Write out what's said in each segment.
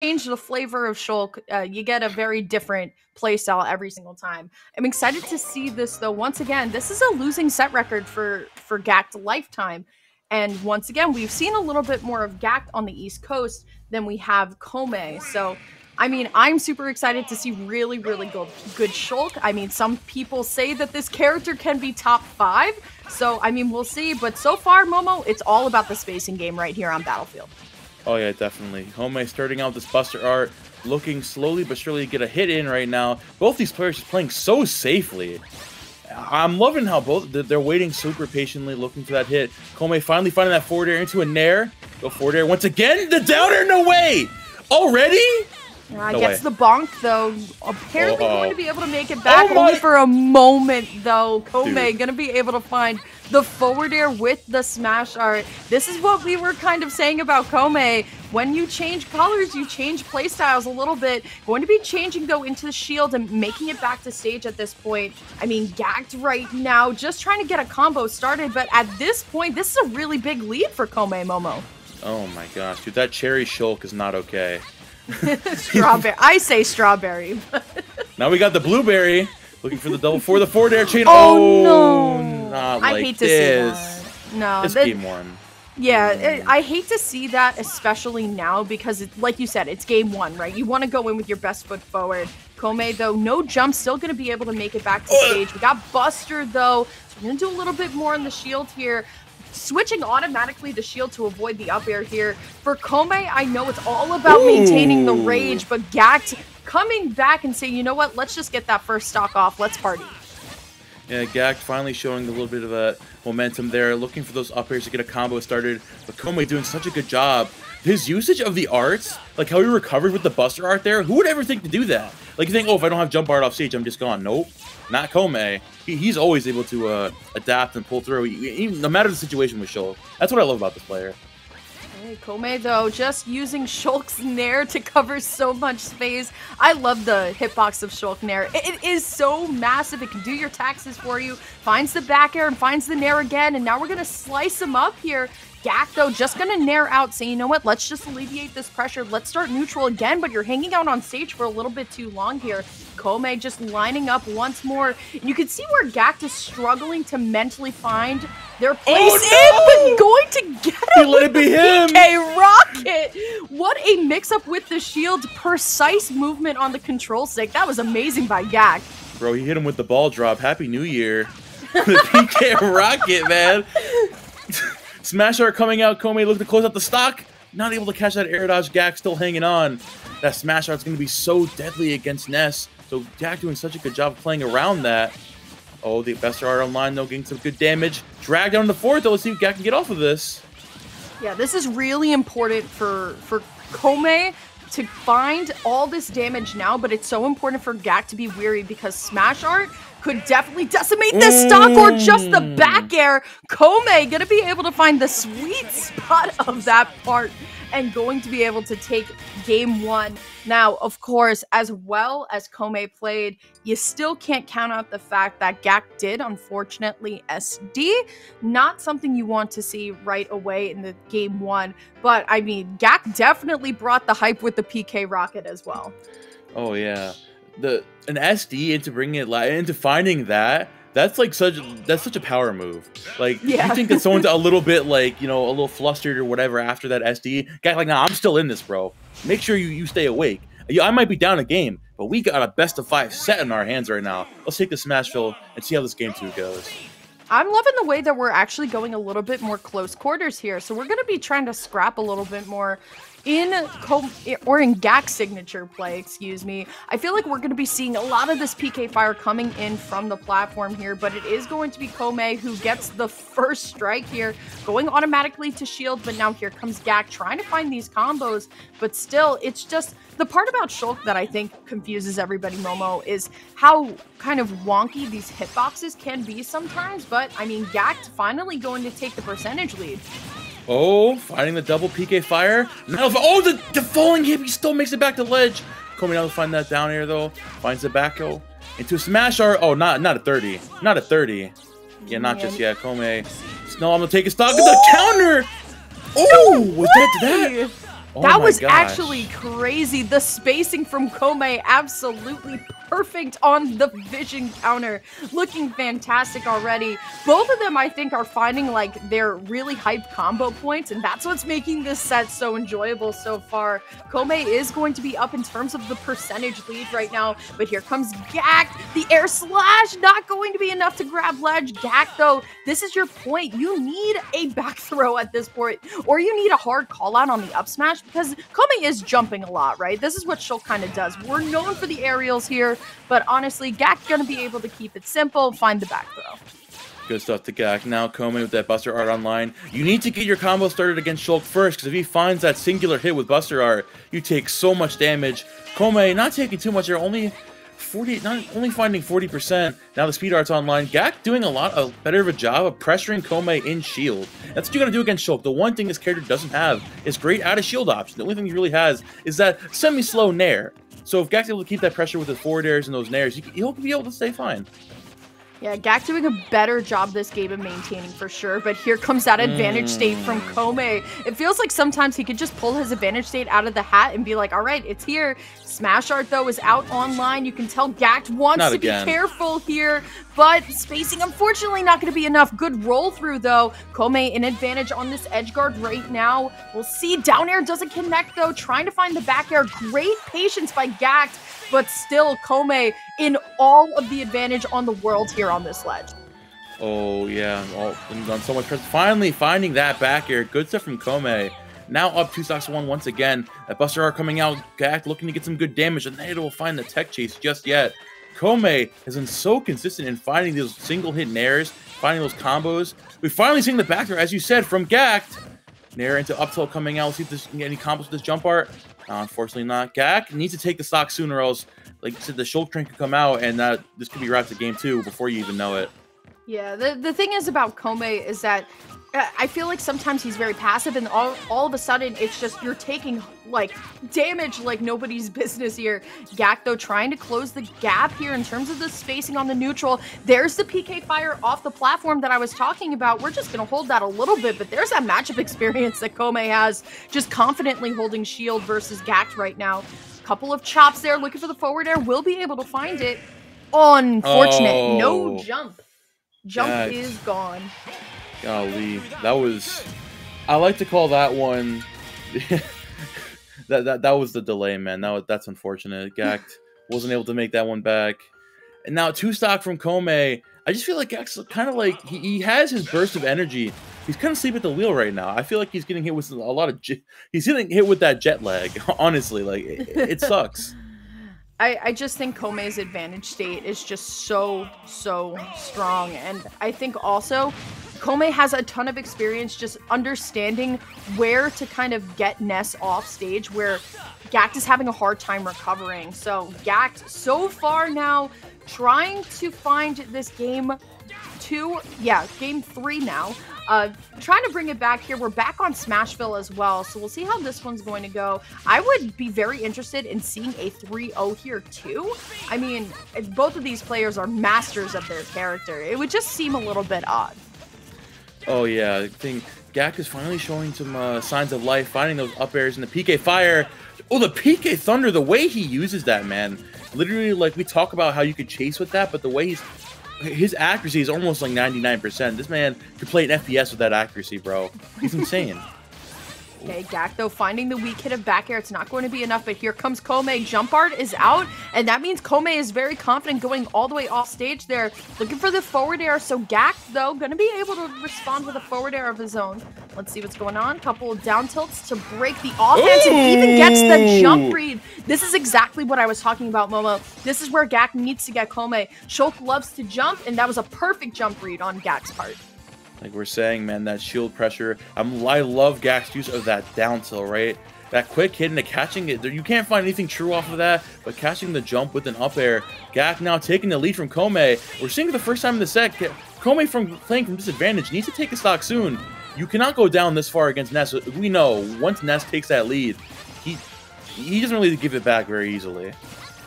change the flavor of Shulk, you get a very different playstyle every single time. I'm excited to see this though. Once again, this is a losing set record for Gackt lifetime. And once again, we've seen a little bit more of Gackt on the East Coast than we have Kome. So, I mean, I'm super excited to see really, really good Shulk. I mean, some people say that this character can be top 5. So, I mean, we'll see. But so far, Momo, it's all about the spacing game right here on Battlefield. Oh yeah, definitely. Kome starting out with this Buster Art, looking slowly but surely to get a hit in right now. Both these players are playing so safely. I'm loving how they're waiting super patiently, looking for that hit. Kome finally finding that forward air into a nair. Go forward air once again. The down air, no way! Already? Gets the bonk though. Apparently going to be able to make it back only for a moment though. Kome going to be able to find the forward air with the smash art. This is what we were kind of saying about Kome. When you change colors, you change playstyles a little bit. Going to be changing though into the shield and making it back to stage at this point. I mean, Gackt right now just trying to get a combo started, but at this point, this is a really big lead for Kome, Momo. Oh my gosh, dude, that cherry Shulk is not okay. Strawberry. I say strawberry. Now we got the blueberry. Looking for the double for the forward air chain. Oh no! Not I like hate to see that. No, it's game 1. Yeah, I hate to see that, especially now because, like you said, it's game 1, right? You want to go in with your best foot forward. Kome, though, no jump, still going to be able to make it back to stage. We got Buster, though, so we're going to do a little bit more on the shield here. Switching automatically the shield to avoid the up air here. For Kome, I know it's all about maintaining the rage, but Gackt coming back and saying, you know what, let's just get that first stock off. Let's party. Yeah, Gackt finally showing a little bit of momentum there, looking for those up airs to get a combo started. But Kome doing such a good job. His usage of the arts, like how he recovered with the Buster art there, who would ever think to do that? Like you think, oh, if I don't have jump art off stage, I'm just gone. Nope, not Kome. He's always able to adapt and pull through, no matter the situation with Shulk. That's what I love about this player. Hey, Kome, though, just using Shulk's Nair to cover so much space. I love the hitbox of Shulk Nair. It is so massive. It can do your taxes for you. Finds the back air and finds the Nair again. And now we're going to slice him up here. Gackt, though, just going to Nair out, saying, you know what, let's just alleviate this pressure. Let's start neutral again, but you're hanging out on stage for a little bit too long here. Kome just lining up once more. And you can see where Gackt is struggling to mentally find their place but going to get it. Let it be him. PK Rocket. What a mix-up with the shield. Precise movement on the control stick. That was amazing by Gackt. Bro, he hit him with the ball drop. Happy New Year. The PK Rocket, man. Smash art coming out. Kome looking to close out the stock. Not able to catch that air dodge. Gackt still hanging on. That smash art's going to be so deadly against Ness. So Gackt doing such a good job of playing around that. Oh, the Buster art online, though, getting some good damage. Drag down the fourth, though. Let's see if Gackt can get off of this. Yeah, this is really important for Kome to find all this damage now, but it's so important for Gackt to be weary because smash art could definitely decimate this stock or just the back air. Kome gonna be able to find the sweet spot of that part and going to be able to take game 1. Now, of course, as well as Kome played, you still can't count out the fact that Gackt did, unfortunately, SD. Not something you want to see right away in the game 1. But, I mean, Gackt definitely brought the hype with the PK Rocket as well. Oh, yeah. An SD into bringing it into finding that's such a power move. Like you think that someone's a little bit like, you know, a little flustered or whatever after that SD. Guy's like, nah, I'm still in this, bro. Make sure you stay awake. I might be down a game, but we got a best of 5 set in our hands right now. Let's take the Smashville and see how this game 2 goes. I'm loving the way that we're actually going a little bit more close quarters here. So we're going to be trying to scrap a little bit more in Gackt's signature play, excuse me. I feel like we're going to be seeing a lot of this PK fire coming in from the platform here, but it is going to be Kome who gets the first strike here, going automatically to shield, but now here comes Gackt trying to find these combos, but still, it's just the part about Shulk that I think confuses everybody, Momo, is how kind of wonky these hitboxes can be sometimes, but I mean, Gackt finally going to take the percentage lead. Oh, finding the double PK fire. Now, the falling hip, he still makes it back to ledge. Kome now to find that down air, though. Finds the back go into a smash art. Oh, not a 30. Not a 30. Yeah, not just yet. Kome. No, I'm going to take a stock of the counter. Oh, was that? Oh That my was gosh. actually crazy. The spacing from Kome, absolutely perfect on the vision counter. Looking fantastic already. Both of them, I think, are finding like their really hyped combo points, and that's what's making this set so enjoyable so far. Kome is going to be up in terms of the percentage lead right now, but here comes Gackt. The air slash, not going to be enough to grab ledge. Gackt, though, this is your point. You need a back throw at this point, or you need a hard call out on the up smash, because Kome is jumping a lot, right? This is what Shulk kind of does. We're known for the aerials here, but honestly, Gackt's going to be able to keep it simple, find the back throw. Good stuff to Gackt. Now Kome with that Buster Art online. You need to get your combo started against Shulk first, because if he finds that singular hit with Buster Art, you take so much damage. Kome not taking too much, they're only finding 40%. Now the speed art's online. Gackt doing a lot better of a job of pressuring Kome in shield. That's what you gotta do against Shulk. The one thing this character doesn't have is great out of shield option. The only thing he really has is that semi-slow nair. So if Gackt's able to keep that pressure with his forward airs and those nairs, he'll be able to stay fine. Yeah, Gackt doing a better job this game of maintaining for sure, but here comes that advantage state from Kome. It feels like sometimes he could just pull his advantage state out of the hat and be like, all right, it's here. Smash Art, though, is out online. You can tell Gackt wants to be careful here, but spacing, unfortunately, not going to be enough. Good roll through, though. Kome in advantage on this edge guard right now. We'll see. Down air doesn't connect, though. Trying to find the back air. Great patience by Gackt, but still Kome in all of the advantage on the world here on this ledge. Oh, yeah. Done so much pressure. Finally finding that back air. Good stuff from Kome. Now up 2-1 once again. That Buster Art coming out. Gackt looking to get some good damage, and they don't find the tech chase just yet. Kome has been so consistent in finding those single hit nairs, finding those combos. We're finally seeing the back throw, as you said, from Gackt. Nair into up tilt coming out. Let's see if this can get any combos with this jump art. Unfortunately not. Gackt needs to take the stock sooner, or else, like you said, the Shulk train could come out, and this could be wrapped to game 2 before you even know it. Yeah, the thing is about Kome is that I feel like sometimes he's very passive, and all of a sudden it's just you're taking like damage like nobody's business here. Gackt, though, trying to close the gap here in terms of the spacing on the neutral. There's the PK fire off the platform that I was talking about. We're just gonna hold that a little bit, but there's that matchup experience that Kome has, just confidently holding shield versus Gackt right now. Couple of chops there, looking for the forward air, will be able to find it. Unfortunate, no jump. Jump is gone. Golly, that was... I like to call that one... that was the delay, man. That's unfortunate. Gackt wasn't able to make that one back. And now 2 stock from Kome. I just feel like Gackt's kind of like... He has his burst of energy. He's kind of asleep at the wheel right now. I feel like he's getting hit with a lot of... He's getting hit with that jet lag, honestly. Like, it sucks. I just think Kome's advantage state is just so strong. And I think also Kome has a ton of experience just understanding where to kind of get Ness off stage, where Gackt is having a hard time recovering. So Gackt so far now trying to find this game 3 now. Trying to bring it back here. We're back on Smashville as well, so we'll see how this one's going to go. I would be very interested in seeing a 3-0 here too. I mean, both of these players are masters of their character. It would just seem a little bit odd. Oh yeah, I think Gackt is finally showing some signs of life, finding those up airs and the PK fire. Oh, the PK Thunder, the way he uses that, man. Literally, like, we talk about how you could chase with that, but the way his accuracy is almost like 99%. This man could play an FPS with that accuracy, bro. He's insane. Okay, Gackt, though, finding the weak hit of back air. It's not going to be enough, but here comes Kome. Jump art is out, and that means Kome is very confident going all the way off stage there. Looking for the forward air, so Gackt, though, going to be able to respond with a forward air of his own. Let's see what's going on. Couple of down tilts to break the offense, and even gets the jump read. This is exactly what I was talking about, Momo. This is where Gackt needs to get Kome. Shulk loves to jump, and that was a perfect jump read on Gackt's part. Like we're saying, man, that shield pressure. I love Gackt's use of that down tilt, right? That quick hit and catching it. You can't find anything true off of that, but catching the jump with an up air. Gackt now taking the lead from Kome. We're seeing it the first time in the set. Kome, from playing from disadvantage, needs to take a stock soon. You cannot go down this far against Ness. We know once Ness takes that lead, he doesn't really give it back very easily.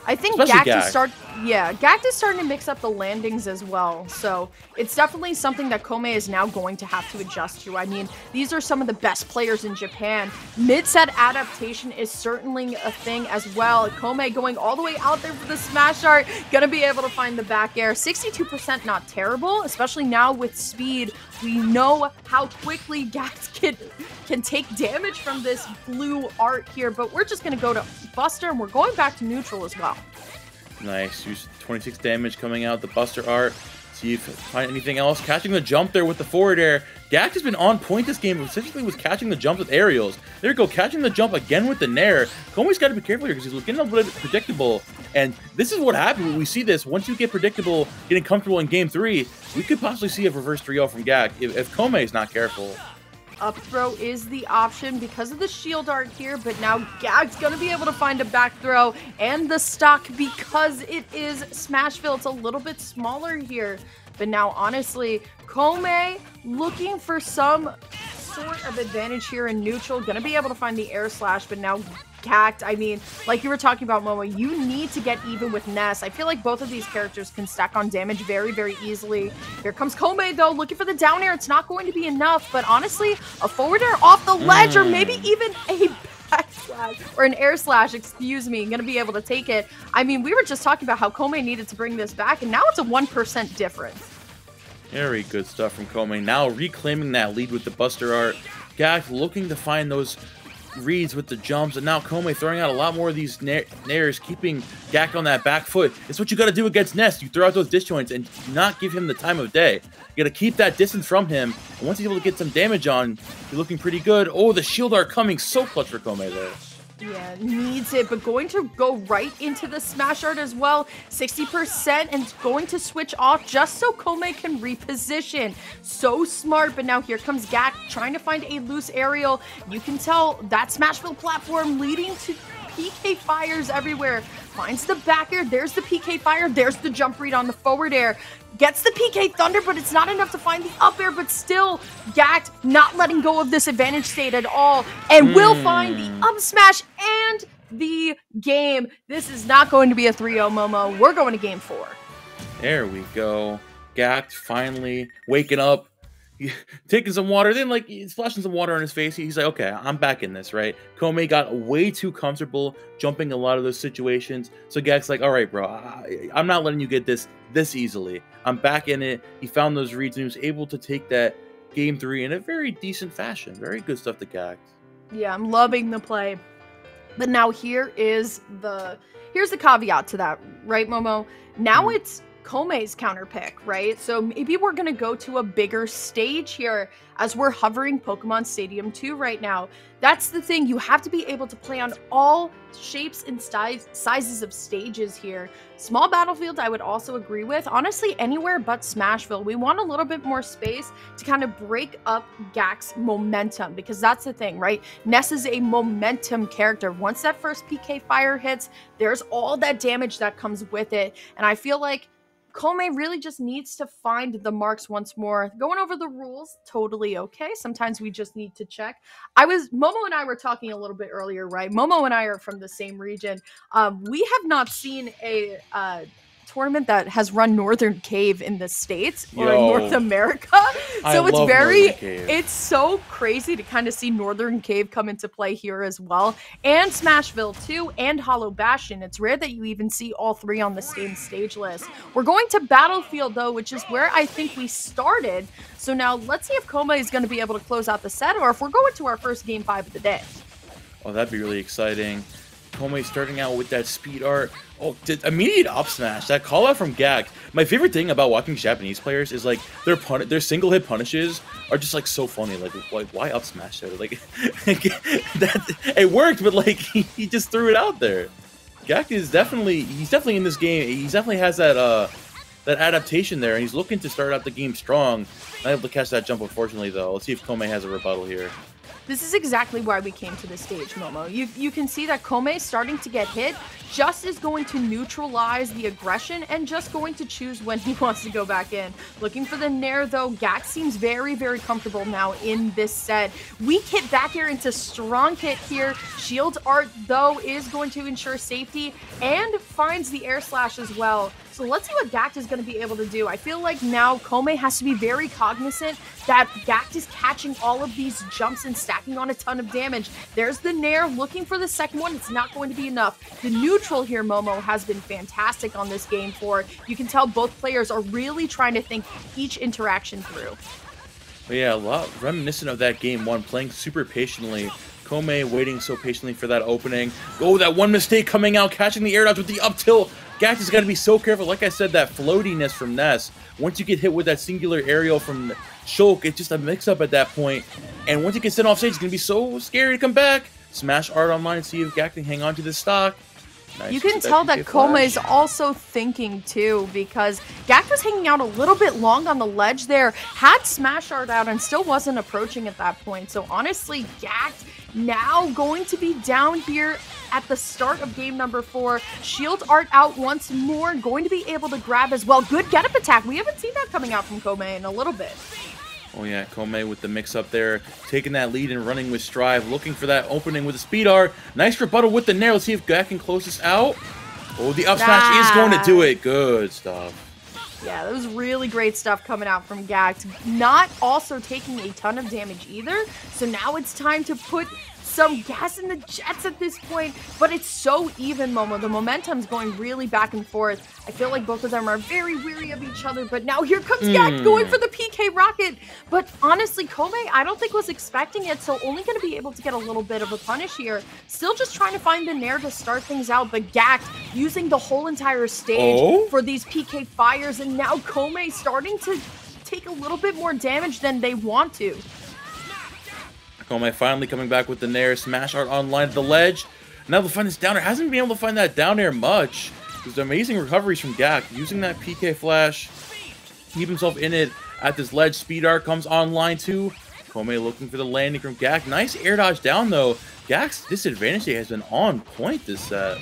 I think Especially Gackt is starting to mix up the landings as well. So it's definitely something that Kome is now going to have to adjust to. I mean, these are some of the best players in Japan. Mid-set adaptation is certainly a thing as well. Kome going all the way out there for the smash art, gonna be able to find the back air. 62% not terrible, especially now with speed. We know how quickly Gackt can take damage from this blue art here, but we're just gonna go to Buster and we're going back to neutral as well. Nice. Use 26 damage coming out the Buster art. See if find anything else. Catching the jump there with the forward air. Gackt has been on point this game, essentially was catching the jump with aerials. There we go, catching the jump again with the nair. Kome's got to be careful here because he's getting a little bit predictable. And this is what happens when we see this. Once you get predictable, getting comfortable in game 3, we could possibly see a reverse 3-0 from Gackt if Kome is not careful. Up throw is the option because of the shield art here, but now Gackt's gonna be able to find a back throw and the stock because it is Smashville. It's a little bit smaller here, but now honestly, Kome looking for some sort of advantage here in neutral, gonna be able to find the air slash, but now Gackt, I mean, like you were talking about, Momo, you need to get even with Ness. I feel like both of these characters can stack on damage very, very easily. Here comes Kome, though, looking for the down air. It's not going to be enough, but honestly, a forward air off the ledge, or maybe even a back slash, or an air slash, excuse me, gonna be able to take it. I mean, we were just talking about how Kome needed to bring this back, and now it's a 1% difference. Very good stuff from Kome. Now reclaiming that lead with the Buster art. Gackt looking to find those reads with the jumps, and now Kome throwing out a lot more of these nairs, keeping Gackt on that back foot. It's what you got to do against Ness. You throw out those disjoints and not give him the time of day. You got to keep that distance from him, and once he's able to get some damage on, you're looking pretty good. Oh, the shield art coming so clutch for Kome there. Yeah, needs it, but going to go right into the smash art as well. 60% and going to switch off just so Kome can reposition. So smart, but now here comes Gackt trying to find a loose aerial. You can tell that Smashville platform leading to PK fires everywhere. Finds the back air, there's the PK fire, there's the jump read on the forward air. Gets the PK Thunder, but it's not enough to find the up air, but still, Gackt not letting go of this advantage state at all, and will find the up smash and the game. This is not going to be a 3-0, Momo. We're going to game 4. There we go. Gackt finally waking up, taking some water, then like splashing some water on his face. He's like, okay, I'm back in this, right? Kome got way too comfortable jumping a lot of those situations. So Gackt's like, all right, bro, I'm not letting you get this easily. I'm back in it. He found those reads and he was able to take that game 3 in a very decent fashion. Very good stuff to Gackt. Yeah, I'm loving the play. But now here's the caveat to that, right, Momo? Now it's Kome's counter pick, right? So maybe we're going to go to a bigger stage here as we're hovering Pokemon Stadium 2 right now. That's the thing. You have to be able to play on all shapes and sizes of stages here. Small battlefield, I would also agree with. Honestly, anywhere but Smashville. We want a little bit more space to kind of break up Gackt's momentum, because that's the thing, right? Ness is a momentum character. Once that first PK fire hits, there's all that damage that comes with it. And I feel like Kome really just needs to find the marks once more. Going over the rules, totally okay. Sometimes we just need to check. Momo and I were talking a little bit earlier, right? Momo and I are from the same region. We have not seen a tournament that has run Northern Cave in the States or in North America. So it's so crazy to kind of see Northern Cave come into play here as well. And Smashville too, and Hollow Bastion. It's rare that you even see all 3 on the same stage list. We're going to Battlefield though, which is where I think we started. So now let's see if Kome is going to be able to close out the set, or if we're going to our first game 5 of the day. Oh, that'd be really exciting. Kome starting out with that speed art. Oh, immediate up smash. That call out from Gackt. My favorite thing about watching Japanese players is like their single hit punishes are just like so funny. Like why up smash there? Like it worked, but like he just threw it out there. Gackt is definitely in this game. He definitely has that that adaptation there, and he's looking to start out the game strong. Not able to catch that jump, unfortunately, though. Let's see if Kome has a rebuttal here. This is exactly why we came to this stage, Momo. You can see that Kome starting to get hit just is going to neutralize the aggression and just going to choose when he wants to go back in. Looking for the Nair though, Gackt seems very, very comfortable now in this set. Weak hit back air into strong hit here. Shield art though is going to ensure safety and finds the air slash as well. So let's see what Gackt is going to be able to do. I feel like now Kome has to be very cognizant that Gackt is catching all of these jumps and stacking on a ton of damage. There's the Nair looking for the second one. It's not going to be enough. The neutral here, Momo, has been fantastic on this game for. You can tell both players are really trying to think each interaction through. But yeah, a lot reminiscent of that game one, playing super patiently. Kome waiting so patiently for that opening. Oh, that one mistake coming out, catching the air dodge with the up tilt. Gackt has got to be so careful. Like I said, that floatiness from Ness. Once you get hit with that singular aerial from Shulk, it's just a mix-up at that point. And once you get sent off stage, it's going to be so scary to come back. Smash art online and see if Gackt can hang on to this stock. Nice. You can tell that Kome is also thinking too, because Gackt was hanging out a little bit long on the ledge there, had Smash Art out and still wasn't approaching at that point. So honestly, Gackt now going to be down here at the start of game number 4. Shield art out once more, going to be able to grab as well. Good get-up attack. We haven't seen that coming out from Kome in a little bit. Oh yeah, Kome with the mix-up there, taking that lead and running with Strive, looking for that opening with the speed art. Nice rebuttal with the Nair. Let's see if Gackt can close this out. Oh, the up smash is going to do it. Good stuff. Yeah, that was really great stuff coming out from Gackt. Not also taking a ton of damage either, so now it's time to put some gas in the jets at this point, but it's so even, Momo. The momentum's going really back and forth. I feel like both of them are very weary of each other, but now here comes Gackt going for the PK rocket. But honestly, Kome, I don't think was expecting it, so only going to be able to get a little bit of a punish here. Still just trying to find the Nair to start things out, but Gackt using the whole entire stage for these PK fires, and now Kome starting to take a little bit more damage than they want to. Kome finally coming back with the Nair. Smash art online at the ledge. Now to find this down air. Hasn't been able to find that down air much. There's amazing recoveries from Gackt. Using that PK flash. Keep himself in it at this ledge. Speed art comes online too. Kome looking for the landing from Gackt. Nice air dodge down though. Gackt's disadvantage has been on point this set.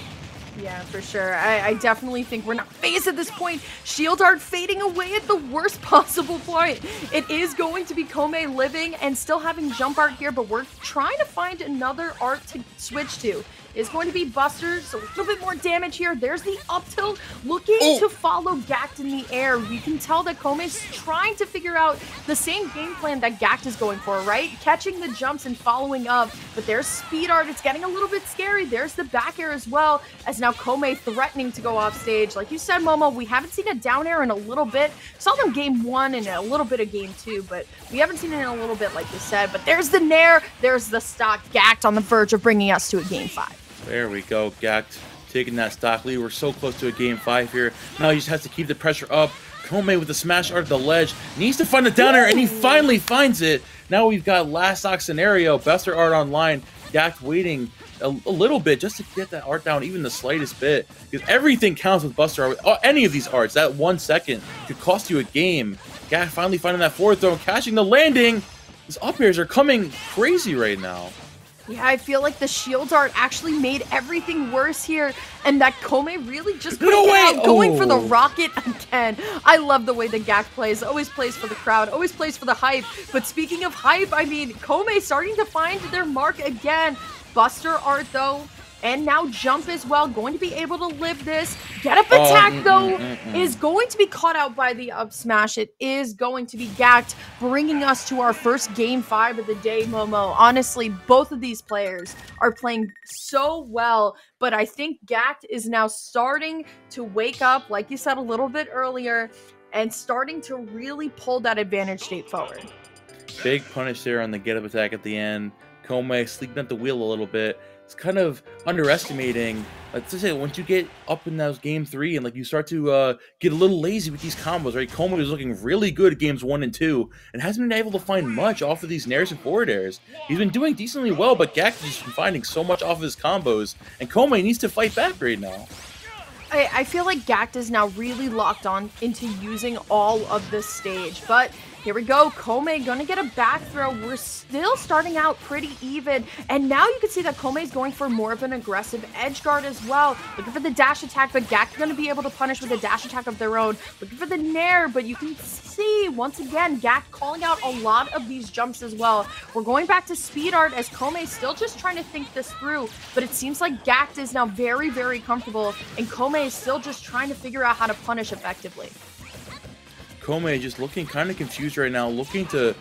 Yeah, for sure. I definitely think we're not phased at this point. Shield art fading away at the worst possible point. It is going to be Kome living and still having jump art here, but we're trying to find another art to switch to. Is going to be Buster, so a little bit more damage here. There's the up tilt, looking to follow Gackt in the air. We can tell that Kome's trying to figure out the same game plan that Gackt is going for, right? Catching the jumps and following up, but there's speed art. It's getting a little bit scary. There's the back air as well, as now Kome threatening to go off stage. Like you said, Momo, we haven't seen a down air in a little bit. Saw them game 1 and a little bit of game 2, but we haven't seen it in a little bit, like you said. But there's the Nair, there's the stock. Gackt on the verge of bringing us to a game 5. There we go, Gackt taking that stock lead. We're so close to a game 5 here. Now he just has to keep the pressure up. Kome with the smash art of the ledge. Needs to find the down air, and he finally finds it. Now we've got last stock scenario. Buster art online. Gackt waiting a little bit just to get that art down even the slightest bit. Because everything counts with Buster art. Any of these arts, that 1 second could cost you a game. Gackt finally finding that forward throw and catching the landing. His up airs are coming crazy right now. Yeah, I feel like the shield art actually made everything worse here, and that Kome really just going for the rocket again. I love the way that Gackt plays. Always plays for the crowd, always plays for the hype. But speaking of hype, I mean, Kome starting to find their mark again. Buster art, though, and now jump as well. Going to be able to live this. Get up attack, though, is going to be caught out by the up smash. It is going to be Gackt, bringing us to our first game 5 of the day, Momo. Honestly, both of these players are playing so well, but I think Gackt is now starting to wake up, like you said a little bit earlier, and starting to really pull that advantage state forward. Big punish there on the get up attack at the end. Kome sleeping at the wheel a little bit. It's kind of underestimating. Let's just say once you get up in those game 3 and like you start to get a little lazy with these combos, right? Kome is looking really good at games 1 and 2 and hasn't been able to find much off of these nairs and forward airs. He's been doing decently well, but Gackt has been finding so much off of his combos, and Kome needs to fight back right now. I feel like Gackt is now really locked on into using all of this stage, but Here we go. Kome gonna get a back throw. We're still starting out pretty even. And now you can see that Kome is going for more of an aggressive edge guard as well. Looking for the dash attack, but Gackt gonna be able to punish with a dash attack of their own. Looking for the nair, but you can see, once again, Gackt calling out a lot of these jumps as well. We're going back to speed art as Kome is still just trying to think this through, but it seems like Gackt is now very, very comfortable, and Kome is still just trying to figure out how to punish effectively. Kome just looking kind of confused right now, looking to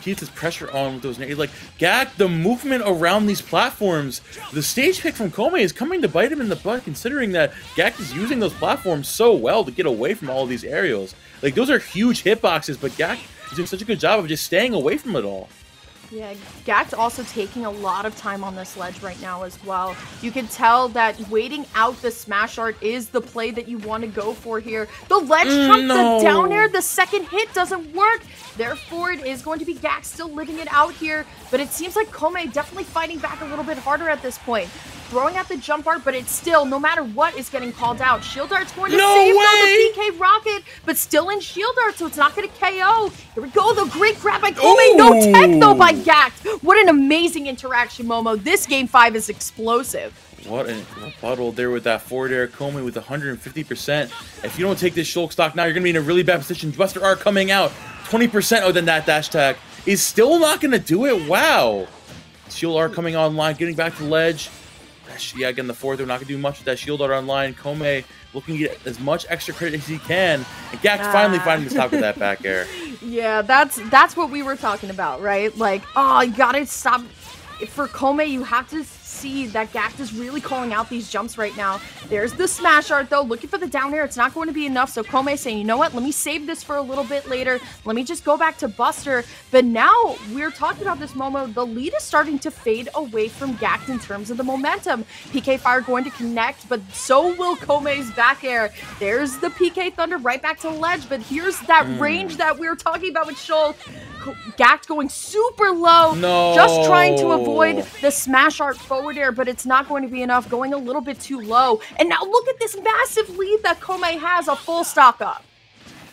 keep this pressure on with those. Like, Gackt, the movement around these platforms, the stage pick from Kome is coming to bite him in the butt, considering that Gackt is using those platforms so well to get away from all of these aerials. Like, those are huge hitboxes, but Gackt is doing such a good job of just staying away from it all. Yeah, Gackt also taking a lot of time on this ledge right now as well. You can tell that waiting out the smash art is the play that you want to go for here. The ledge jump, the down air, the second hit doesn't work. Therefore, it is going to be Gackt still living it out here. But it seems like Kome definitely fighting back a little bit harder at this point. Throwing out the jump art, but it's still, no matter what, is getting called out. Shield art's going to save the PK rocket, but still in shield art, so it's not going to KO. Here we go, the great grab by Kome. No tech, though, by Gackt. What an amazing interaction, Momo. This Game 5 is explosive. What a bottle there with that forward air. Kome with 150%. If you don't take this Shulk stock now, you're going to be in a really bad position. Buster R coming out. 20%. Oh, then that dash tag is still not going to do it. Wow. Shield R coming online, getting back to the ledge. Yeah, again, the fourth, they're not going to do much with that shield art online. Kome looking to get as much extra credit as he can. And Gackt finally finding the stock with that back air. Yeah, that's what we were talking about, right? Like, oh, you got to stop. For Kome, you have to see that Gackt is really calling out these jumps right now. There's the smash art, though. Looking for the down air. It's not going to be enough. So Kome saying, you know what? Let me save this for a little bit later. Let me just go back to Buster. But now we're talking about this, Momo. The lead is starting to fade away from Gackt in terms of the momentum. PK Fire going to connect, but so will Kome's back air. There's the PK Thunder right back to the ledge. But here's that range that we were talking about with Shulk. Gackt going super low, just trying to avoid the smash art forward air, but it's not going to be enough, going a little bit too low. And now look at this massive lead that Kome has, a full stock up.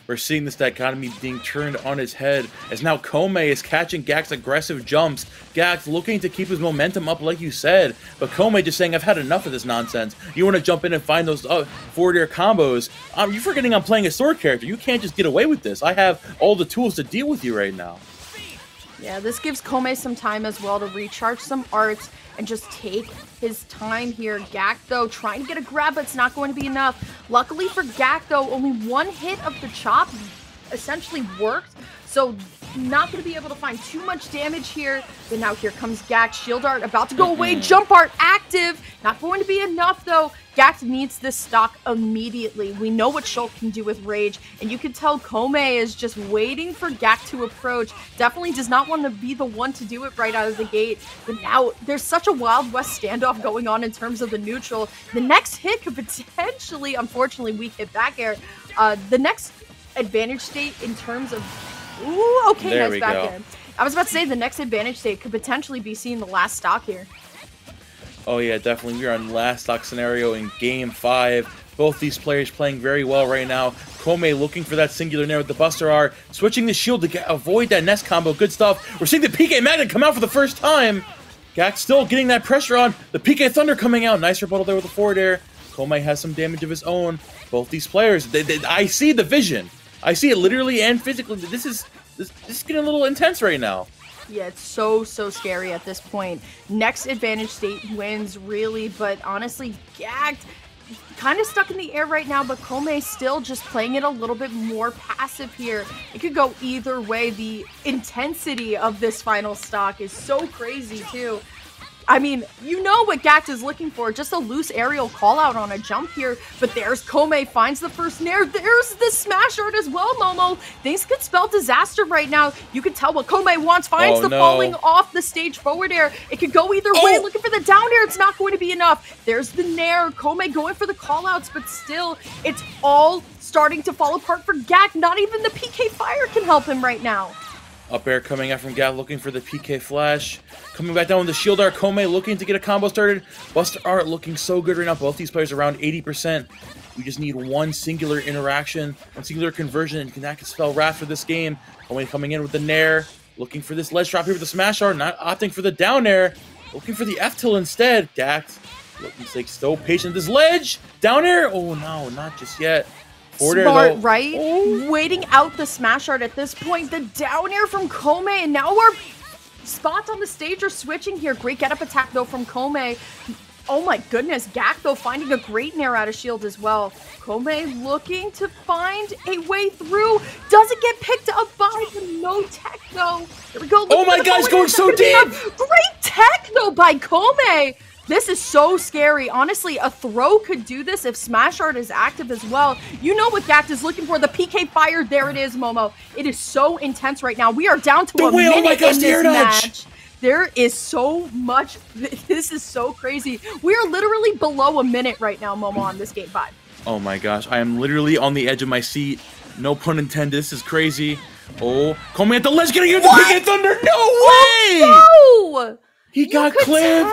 We're seeing this dichotomy being turned on its head as now Kome is catching Gackt's aggressive jumps. Gackt looking to keep his momentum up like you said, but Kome just saying, I've had enough of this nonsense. You want to jump in and find those forward air combos. You're forgetting I'm playing a sword character. You can't just get away with this. I have all the tools to deal with you right now. Yeah, this gives Kome some time as well to recharge some arts and just take his time here. Gackt, though, trying to get a grab, but it's not going to be enough. Luckily for Gackt, though, only one hit of the chop essentially worked, so not going to be able to find too much damage here. But now here comes Gackt. Shield art about to go away. Jump art active. Not going to be enough, though. Gackt needs this stock immediately. We know what Shulk can do with rage, and you can tell Kome is just waiting for Gackt to approach. Definitely does not want to be the one to do it right out of the gate. But now there's such a Wild West standoff going on in terms of the neutral. The next hit could potentially, unfortunately, weak hit back air. The next advantage state in terms of... Ooh, okay, nice back end. I was about to say the next advantage state could potentially be seeing the last stock here. Oh yeah, definitely. We are on last stock scenario in Game 5. Both these players playing very well right now. Kome looking for that singular nair with the Buster R. Switching the shield to avoid that Ness combo. Good stuff. We're seeing the PK Magnet come out for the first time. Gackt still getting that pressure on. The PK Thunder coming out. Nice rebuttal there with the forward air. Kome has some damage of his own. Both these players, I see the vision. I see it literally and physically. This is getting a little intense right now. Yeah, it's so scary at this point. Next advantage state wins, really, but honestly, Gackt kind of stuck in the air right now, but Kome still just playing it a little bit more passive here. It could go either way. The intensity of this final stock is so crazy, too. I mean, you know what Gackt is looking for, just a loose aerial call out on a jump here, but there's Kome, finds the first nair, there's the smash art as well, Momo. Things could spell disaster right now. You can tell what Kome wants, finds the falling off the stage forward air. It could go either way, looking for the down air, it's not going to be enough. There's the nair, Kome going for the call outs, but still, it's all starting to fall apart for Gackt. Not even the PK Fire can help him right now. Up air coming out from Gackt, looking for the PK flash. Coming back down with the shield art. Kome looking to get a combo started. Buster Art looking so good right now. Both these players around 80%. We just need one singular interaction, one singular conversion, and that can spell wrath for this game. Kome coming in with the Nair. Looking for this ledge drop here with the smash art. Not opting for the down air. Looking for the F-tilt instead. Gackt looking like so patient. This ledge. Down air. Oh no, not just yet. Smart, right? Waiting out the smash art at this point. The down air from Kome, and now our spots on the stage are switching here. Great get up attack though from Kome. Oh my goodness, Gackt though finding a great nair out of shield as well. Kome looking to find a way through. Doesn't get picked up by the no tech though. Here we go. Oh my god, he's going so deep. Great tech though by Kome. This is so scary. Honestly, a throw could do this if Smash Art is active as well. You know what Gackt is looking for. The PK fire. There it is, Momo. It is so intense right now. We are down to a minute in this match. There is so much. This is so crazy. We are literally below a minute right now, Momo, on this game 5. Oh my gosh. I am literally on the edge of my seat. No pun intended. This is crazy. Oh, Kome at the ledge getting into PK Thunder. No way! Oh, no! He got clipped.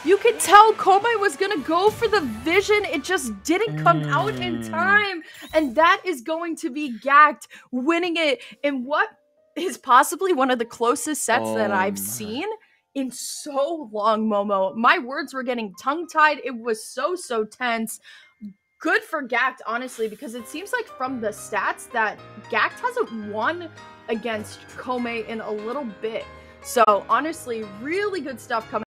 You could tell Kome was gonna go for the vision. It just didn't come out in time. And that is going to be Gackt winning it in what is possibly one of the closest sets that I've seen in so long, Momo. My words were getting tongue-tied. It was so tense. Good for Gackt, honestly, because it seems like from the stats that Gackt hasn't won against Kome in a little bit. So honestly, really good stuff coming.